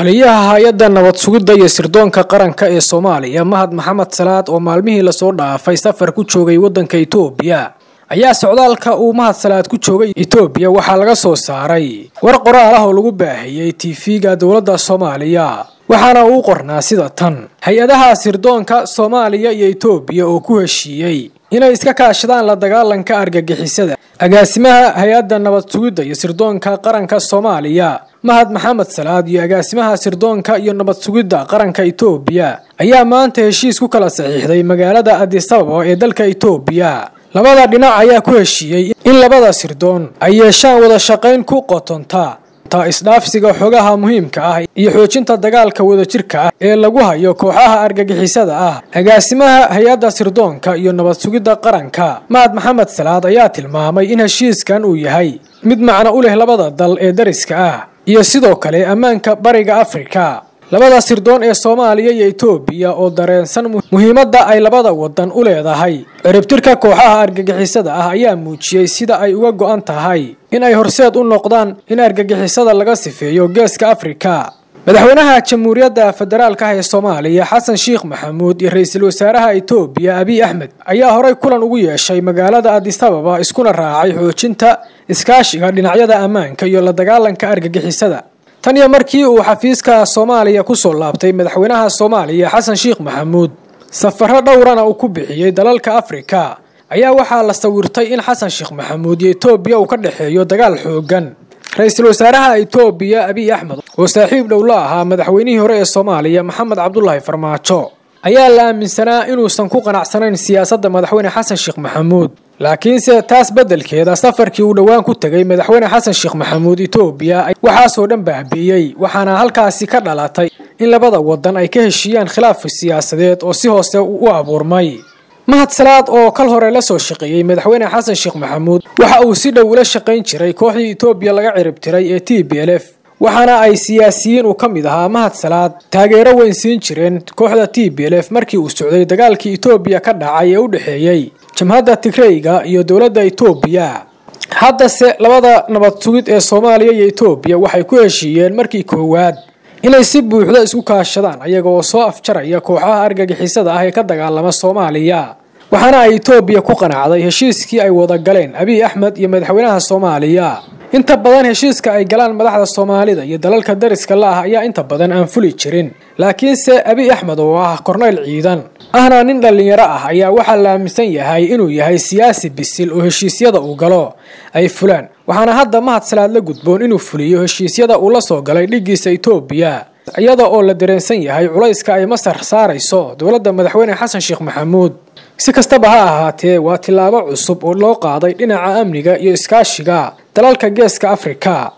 taliyaha hay'adda nabad sugidda iyo sirdoonka qaranka ee Soomaaliya Mahad Maxamed Salaad oo maalmihii la soo dhaafay safar ku joogay waddanka Itoobiya ayaa socdaalka uu Mahad Salaad ku joogay Itoobiya waxa laga soo saaray war qoraal ah oo lagu baahiyay TV-ga dawladda Soomaaliya waxaana uu qornaa sida tan hay'adaha sirdoonka Soomaaliya iyo Itoobiya oo ku heshiiyay inay iska kaashadaan la dagaalanka argagixisada agaasimaha hay'adda nabad sugidda iyo sirdoonka qaranka Soomaaliya Mahad Maxamed Salaad iyo agaasimaha sirdoonka iyo nabad sugidda qaranka Itoobiya ayaa maanta heshiis ku kala saxiixday magaalada Addis Ababa ee dalka Itoobiya labada dhinac ayaa ku heshiiyay in labada sirdoon ay yeeshaan wada shaqayn ku qotonta isdhaafsiga xogaha muhiimka ah iyo xoojinta dagaalka wadajirka ah ee lagu hayo kooxaha argagixisada ah agaasimaha hay'adda sirdoonka iyo nabad sugidda qaranka Mahad Maxamed Salaad ayaa tilmaamay in heshiiskan uu yahay mid macno u leh labada dal ee dariska ah iyo sidoo kale ammaanka bariga Afrika labada sirdoon ee Soomaaliya iyo Itoobiya oo dareensan muhiimadda ay labada wadan u leedahay ciribtirka kooxaha argagixisada ah ayaa muujiyay sida ay uga go'an tahay in ay horseed u noqdaan in argagixisada laga sifeeyo geeska Afrika madaxweynaha Jamhuuriyadda Federaalka ee Soomaaliya Xasan Sheekh Maxamuud iyo ra'iisul wasaaraha Itoobiya Abiy Ahmed ayaa horay kulan ugu yeeshay magaalada Addis Ababa iskuna raacay xoojinta iskaashiga dhinacyada ammaanka iyo la dagaalanka argagixisada tan iyo markii uu xafiiska Soomaaliya ku soo laabtay madaxweynaha Soomaaliya Xasan Sheekh Maxamuud safarro dhowrana uu ku bixiyay dalalka Afrika ayaa waxaa la sawirtay in Xasan Sheekh Maxamuud iyo Itoobiya uu ka dhaxeeyo dagaal xoogan ra'iisul wasaaraha Itoobiya Abiy Ahmed oo saaxiib dhow la ahaa madaxweynihii hore ee Soomaaliya Maxamed Cabdullaahi Farmaajo ayaa la aaminsanaa inuusan ku qanacsanayn siyaasadda madaxweyne Xasan Sheekh Maxamuud laakiinse taas bedelkeeda safarkii uu dhawaan ku tagay madaxweyne Xasan Sheekh Maxamuud Itoobiya waxa soo dhan baabiyay waxaana halkaasi ka dhalatay in labada wadan ay ka heshiiyaan khilaaf siyaasadeed oo si hoose u abuurmay Mahad Salaad oo kal hore la soo shaqeeyay madaxweyne Xasan Sheekh Maxamuud waxa uu si dhow ula shaqeyn jiray kooxdii Itoobiya laga ciribtiray ee TPLF waxaana ay siyaasiyiin uu kamid ahaa Mahad Salaad taageero weyn siin jireen kooxda TPLF markii uu socday dagaalkii Itoobiya ka dhacay ee u dhaxeeyay jamhadda Tigrayga iyo dawladda Itoobiya hadda se labada nabad sugid ee Soomaaliya iyo Itoobiya waxay ku heshiiyeen markii koowaad inay si buuxda isku kaashadaan ayaga oo soo afjaraya kooxaha argagixisada ah ee ka dagaalama Soomaaliya waxaana ay Itoobiya ku qanacday heshiiskii ay wada galeen Abiy Ahmed iyo madaxweynaha Soomaaliya inta badan heshiiska ay galaan madaxda Soomaalida iyo dalalka dariska la ah ayaa inta badan aan fuli jirin laakiin se Abiy Ahmed oo ah korneyl ciidan ahna nin dhalinyaro ah ayaa waxa la aaminsan yahay inuu yahay siyaasi bisil oo heshiisyada uu galo ay fulaan waxaana hadda Mahad Salaad la gudboon inuu fuliyo heshiisyada uu la soo galay dhigiisa Itoobiya iyada oo la dareensan yahay culayska ay Masar saarayso dawladda madaxweyne Xasan Sheekh Maxamuud si kastaba ha ahaatee waa tilaabo cusub oo loo qaaday dhinaca amniga iyo iskaashiga dalalka geeska Afrika